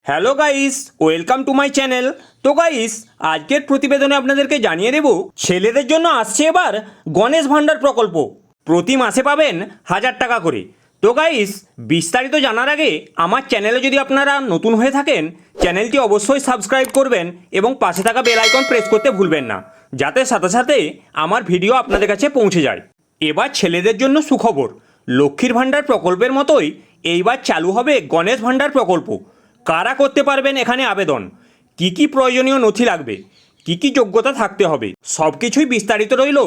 Hello guys, welcome to my channel. তো guys, আজকের প্রতিবেদনে আপনাদেরকে জানিয়ে দেব ছেলেদের জন্য আসছে এবার গণেশ ভাণ্ডার প্রকল্প। প্রতি মাসে পাবেন 1000 টাকা করে। তো গাইস, বিস্তারিত জানার আগে আমার চ্যানেলে যদি আপনারা নতুন হয়ে থাকেন, চ্যানেলটি অবশ্যই সাবস্ক্রাইব করবেন এবং পাশে থাকা বেল আইকন প্রেস করতে ভুলবেন না, যাতে সাথে সাথে আমার ভিডিও আপনাদের কাছে পৌঁছে যায়। এবার ছেলেদের জন্য সুখবর, লক্ষ্মীর ভাণ্ডার প্রকল্পের মতোই এইবার চালু হবে গণেশ ভাণ্ডার প্রকল্প। কারা করতে পারবেন এখানে আবেদন, কি কি প্রয়োজনীয় নথি লাগবে, কি কি যোগ্যতা থাকতে হবে, সব কিছুই বিস্তারিত রইল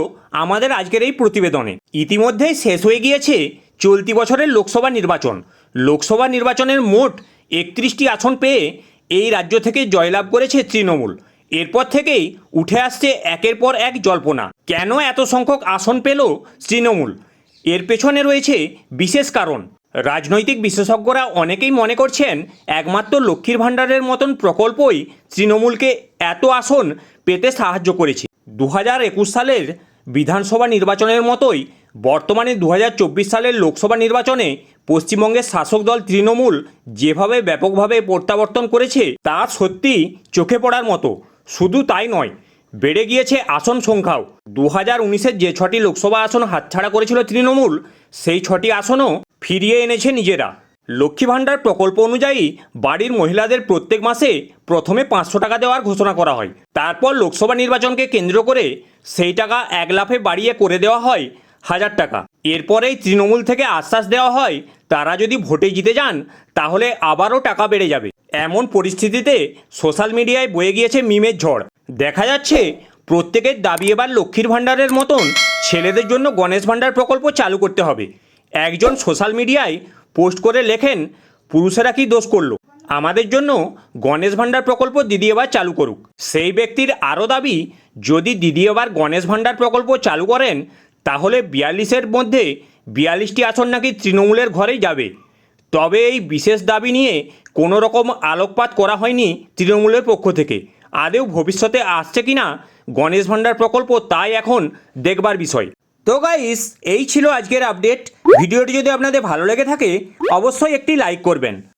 আমাদের আজকের এই প্রতিবেদনে। ইতিমধ্যেই শেষ হয়ে গিয়েছে চলতি বছরের লোকসভা নির্বাচন। লোকসভা নির্বাচনের মোট 31টি আসন পেয়ে এই রাজ্য থেকে জয়লাভ করেছে তৃণমূল। এরপর থেকেই উঠে আসছে একের পর এক জল্পনা। কেন এত সংখ্যক আসন পেল তৃণমূল? এর পেছনে রয়েছে বিশেষ কারণ। রাজনৈতিক বিশেষজ্ঞরা অনেকেই মনে করছেন একমাত্র লক্ষ্মীর ভাণ্ডারের মতন প্রকল্পই তৃণমূলকে এত আসন পেতে সাহায্য করেছে। 2021 সালের বিধানসভা নির্বাচনের মতোই বর্তমানে 2024 সালের লোকসভা নির্বাচনে পশ্চিমবঙ্গের শাসক দল তৃণমূল যেভাবে ব্যাপকভাবে প্রত্যাবর্তন করেছে তা সত্যি চোখে পড়ার মতো। শুধু তাই নয়, বেড়ে গিয়েছে আসন সংখ্যাও। 2019-এর যে 6টি লোকসভা আসন হাতছাড়া করেছিল তৃণমূল, সেই 6টি আসনও ফিরিয়ে এনেছে নিজেরা। লক্ষ্মী ভাণ্ডার প্রকল্প অনুযায়ী বাড়ির মহিলাদের প্রত্যেক মাসে প্রথমে 500 টাকা দেওয়ার ঘোষণা করা হয়। তারপর লোকসভা নির্বাচনকে কেন্দ্র করে সেই টাকা এক লাফে বাড়িয়ে করে দেওয়া হয় 1000 টাকা। এরপরেই তৃণমূল থেকে আশ্বাস দেওয়া হয় তারা যদি ভোটে জিতে যান তাহলে আবারও টাকা বেড়ে যাবে। এমন পরিস্থিতিতে সোশ্যাল মিডিয়ায় বয়ে গিয়েছে মিমের ঝড়। দেখা যাচ্ছে প্রত্যেকের দাবি এবার লক্ষ্মীর ভাণ্ডারের মতন ছেলেদের জন্য গণেশ ভাণ্ডার প্রকল্প চালু করতে হবে। একজন সোশ্যাল মিডিয়ায় পোস্ট করে লেখেন, পুরুষেরা কি দোষ করলো, আমাদের জন্য গণেশ ভাণ্ডার প্রকল্প দিদি এবার চালু করুক। সেই ব্যক্তির আরও দাবি, যদি দিদি এবার গণেশ ভাণ্ডার প্রকল্প চালু করেন তাহলে 42-এর মধ্যে 42টি আসন নাকি তৃণমূলের ঘরেই যাবে। তবে এই বিশেষ দাবি নিয়ে কোনো রকম আলোকপাত করা হয়নি তৃণমূলের পক্ষ থেকে। আদৌ ভবিষ্যতে আসছে কিনা গণেশ ভাণ্ডার প্রকল্প, তাই এখন দেখবার বিষয়। তো গাইস, এই ছিল আজকের আপডেট। ভিডিওটি যদি আপনাদের ভালো লেগে থাকে অবশ্যই একটি লাইক করবেন।